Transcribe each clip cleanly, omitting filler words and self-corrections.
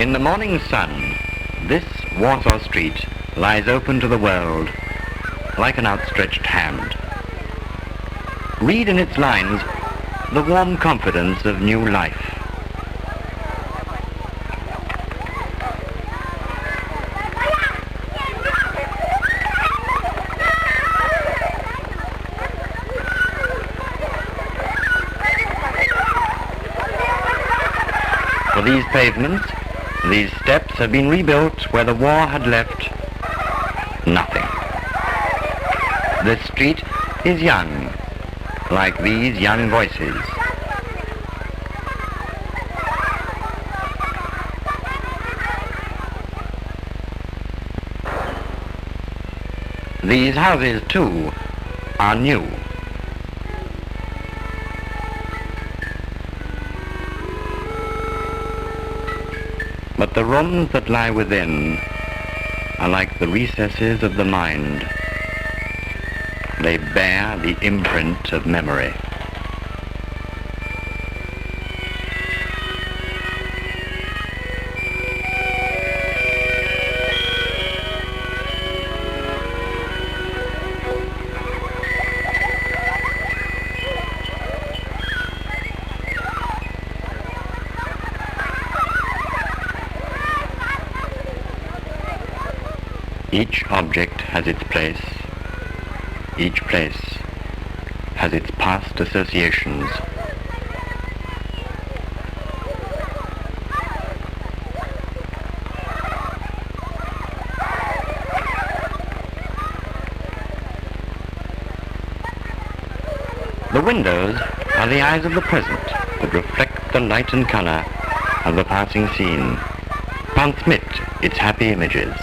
In the morning sun, this Warsaw street lies open to the world like an outstretched hand. Read in its lines the warm confidence of new life. For these pavements, these steps have been rebuilt where the war had left nothing. This street is young, like these young voices. These houses, too, are new. But the rooms that lie within are like the recesses of the mind. They bear the imprint of memory. Each object has its place. Each place has its past associations. The windows are the eyes of the present that reflect the light and color of the passing scene, transmit its happy images.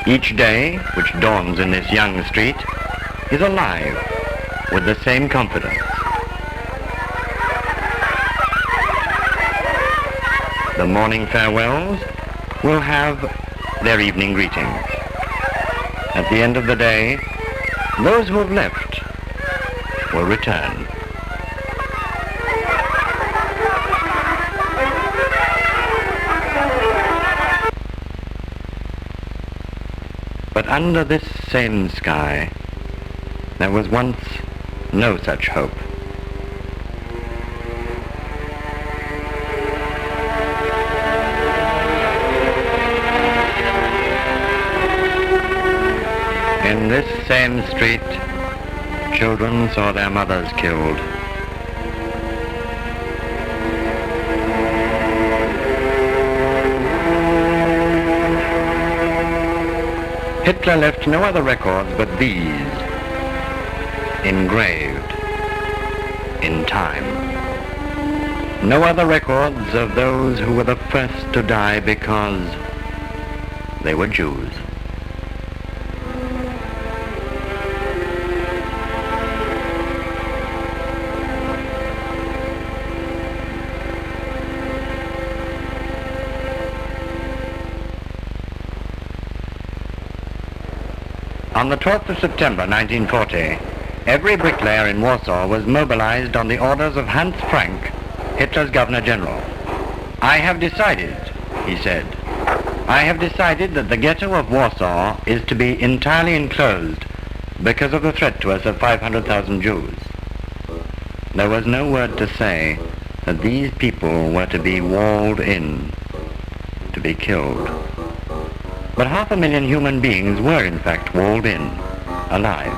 Each day which dawns in this young street is alive with the same confidence. The morning farewells will have their evening greetings. At the end of the day, those who have left will return. But under this same sky, there was once no such hope. In this same street, children saw their mothers killed. Hitler left no other records but these, engraved in time. No other records of those who were the first to die because they were Jews. On the 12th of September 1940, every bricklayer in Warsaw was mobilized on the orders of Hans Frank, Hitler's Governor General. "I have decided," he said, "I have decided that the ghetto of Warsaw is to be entirely enclosed because of the threat to us of 500,000 Jews." There was no word to say that these people were to be walled in, to be killed. But 500,000 human beings were in fact walled in, alive.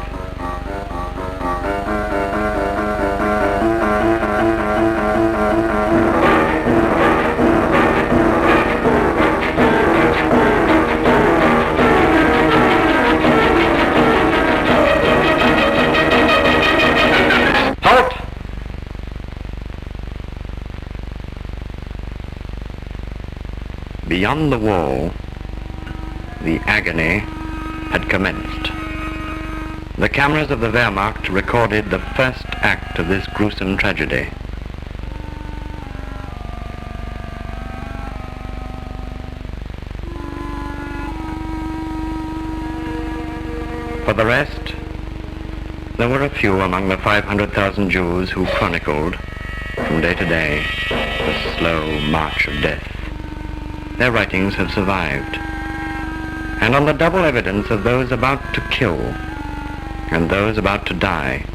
Halt! Beyond the wall, the agony had commenced. The cameras of the Wehrmacht recorded the first act of this gruesome tragedy. For the rest, there were a few among the 500,000 Jews who chronicled, from day to day, the slow march of death. Their writings have survived, and on the double evidence of those about to kill and those about to die,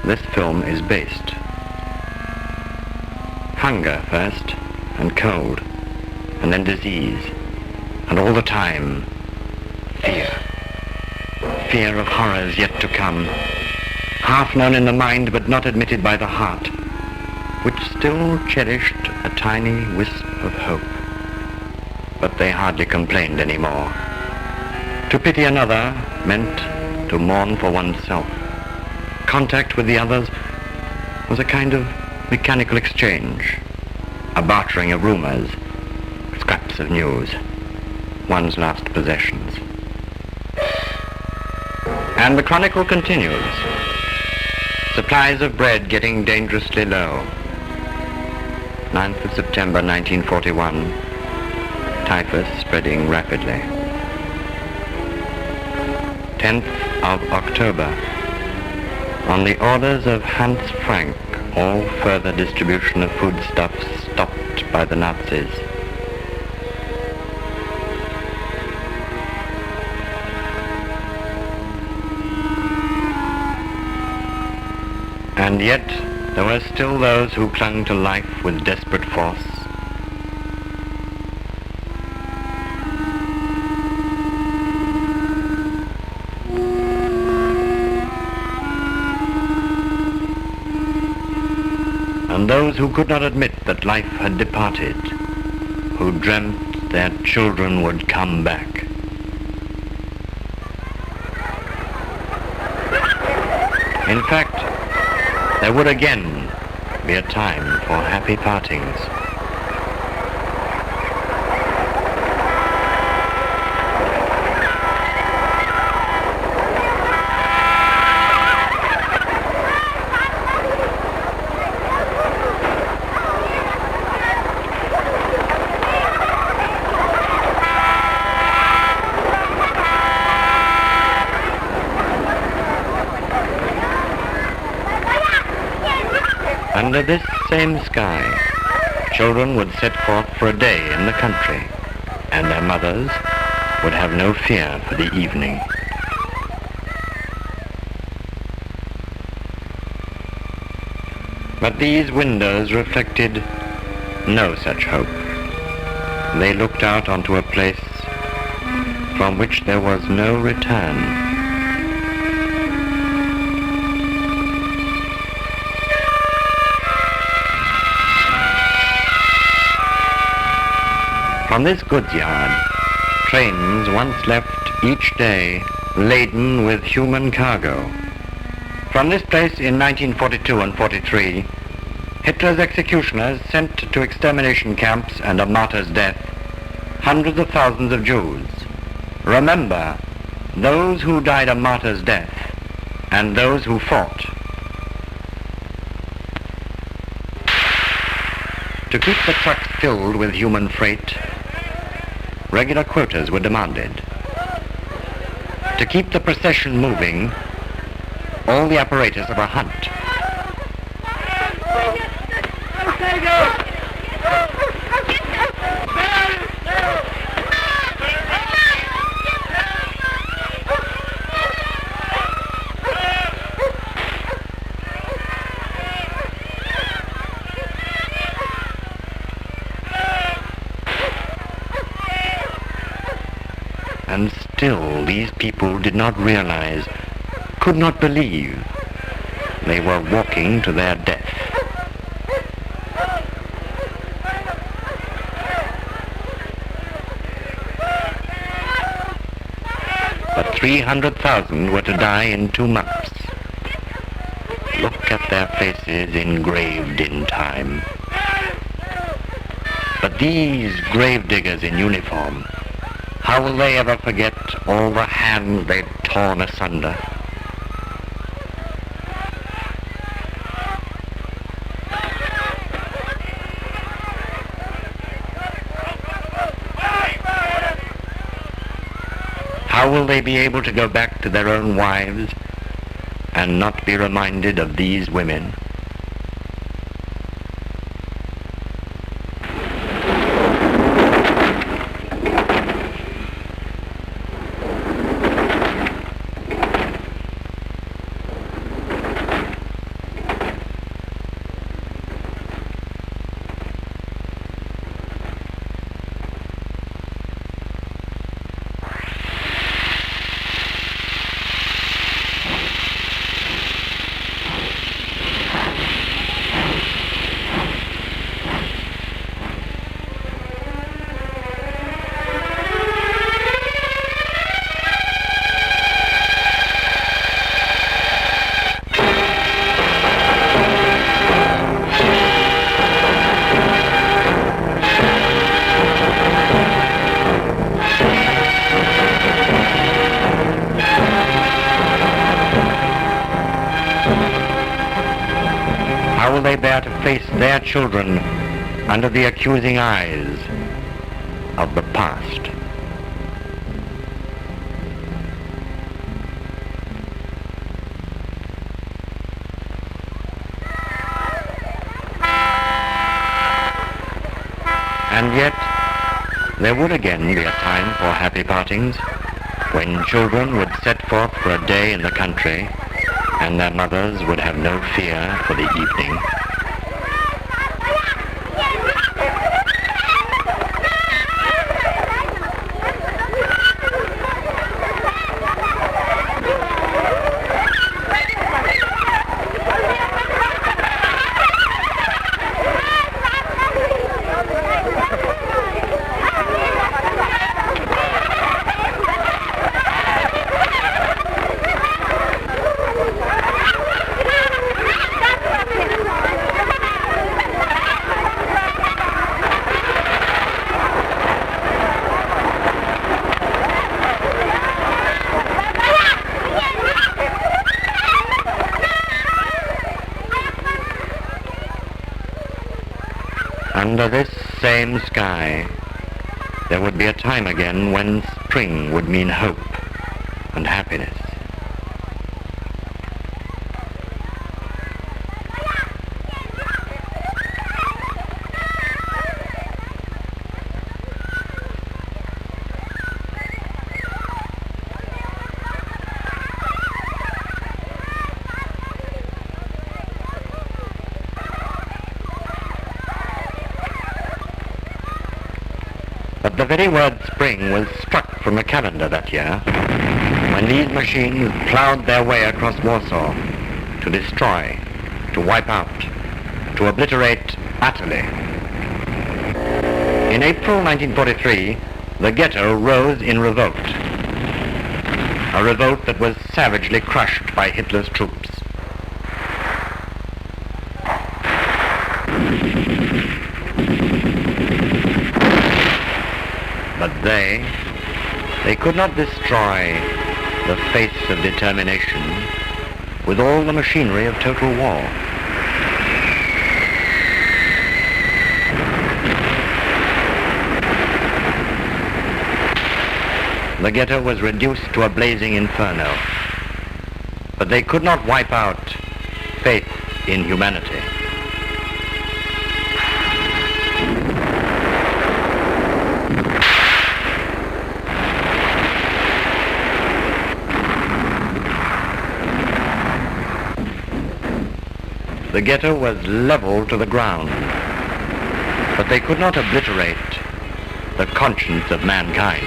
this film is based. Hunger first, and cold, and then disease, and all the time, fear. Fear of horrors yet to come, half known in the mind but not admitted by the heart, which still cherished a tiny wisp of hope. But they hardly complained anymore. To pity another meant to mourn for oneself. Contact with the others was a kind of mechanical exchange, a bartering of rumors, scraps of news, one's last possessions. And the chronicle continues. Supplies of bread getting dangerously low. 9th of September 1941. Typhus spreading rapidly. 10th of October. On the orders of Hans Frank, all further distribution of foodstuffs stopped by the Nazis. And yet, there were still those who clung to life with desperate force. And those who could not admit that life had departed, who dreamt their children would come back. In fact, there would again be a time for happy partings. Under this same sky, children would set forth for a day in the country, and their mothers would have no fear for the evening. But these windows reflected no such hope. They looked out onto a place from which there was no return. From this goods yard, trains once left each day laden with human cargo. From this place in 1942 and 43, Hitler's executioners sent to extermination camps and a martyr's death hundreds of thousands of Jews. Remember, those who died a martyr's death and those who fought. To keep the trucks filled with human freight, regular quotas were demanded. To keep the procession moving, all the apparatus of a hunt. And still these people did not realize, could not believe, they were walking to their death. But 300,000 were to die in 2 months. Look at their faces engraved in time. But these gravediggers in uniform, how will they ever forget all the hands they'd torn asunder? How will they be able to go back to their own wives and not be reminded of these women? How will they bear to face their children under the accusing eyes of the past? And yet, there would again be a time for happy partings, when children would set forth for a day in the country, and their mothers would have no fear for the evening. Under this same sky, there would be a time again when spring would mean hope and happiness. But the very word spring was struck from the calendar that year, when these machines ploughed their way across Warsaw to destroy, to wipe out, to obliterate utterly. In April 1943, the ghetto rose in revolt, a revolt that was savagely crushed by Hitler's troops. But they could not destroy the faith of determination with all the machinery of total war. The ghetto was reduced to a blazing inferno, but they could not wipe out faith in humanity. The ghetto was leveled to the ground, but they could not obliterate the conscience of mankind.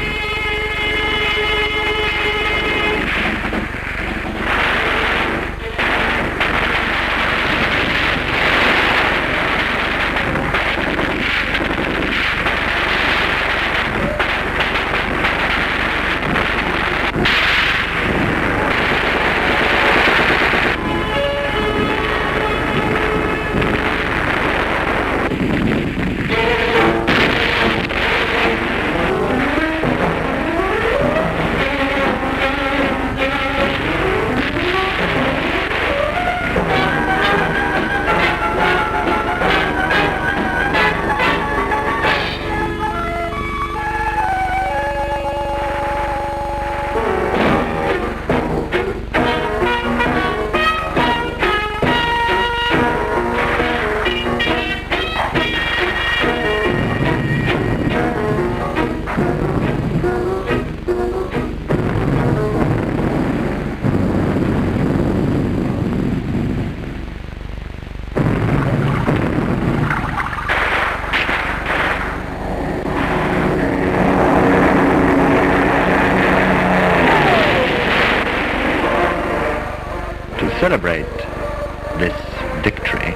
celebrate this victory,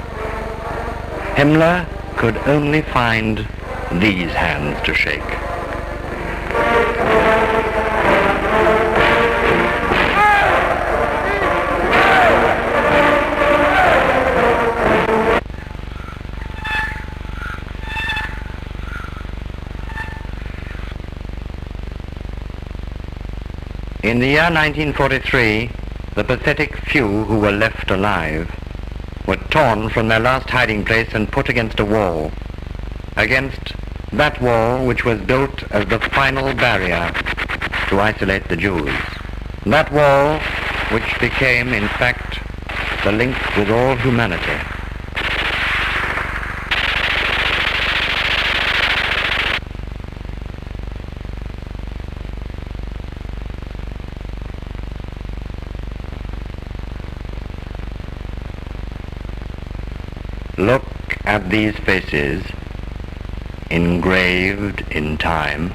Himmler could only find these hands to shake. In the year 1943, the pathetic few who were left alive were torn from their last hiding place and put against a wall, against that wall which was built as the final barrier to isolate the Jews. That wall which became, in fact, the link with all humanity. Look at these faces, engraved in time.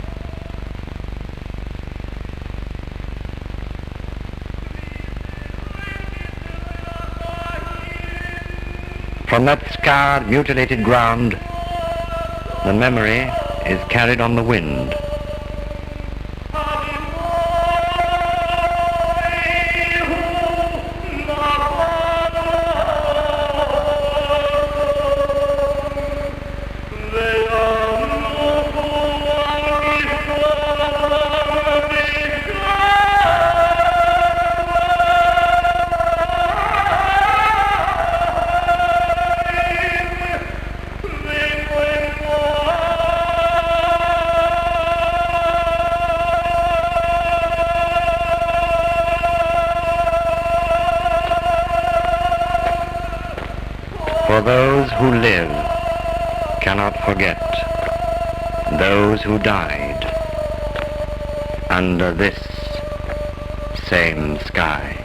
From that scarred, mutilated ground, the memory is carried on the wind. For those who live cannot forget those who died under this same sky.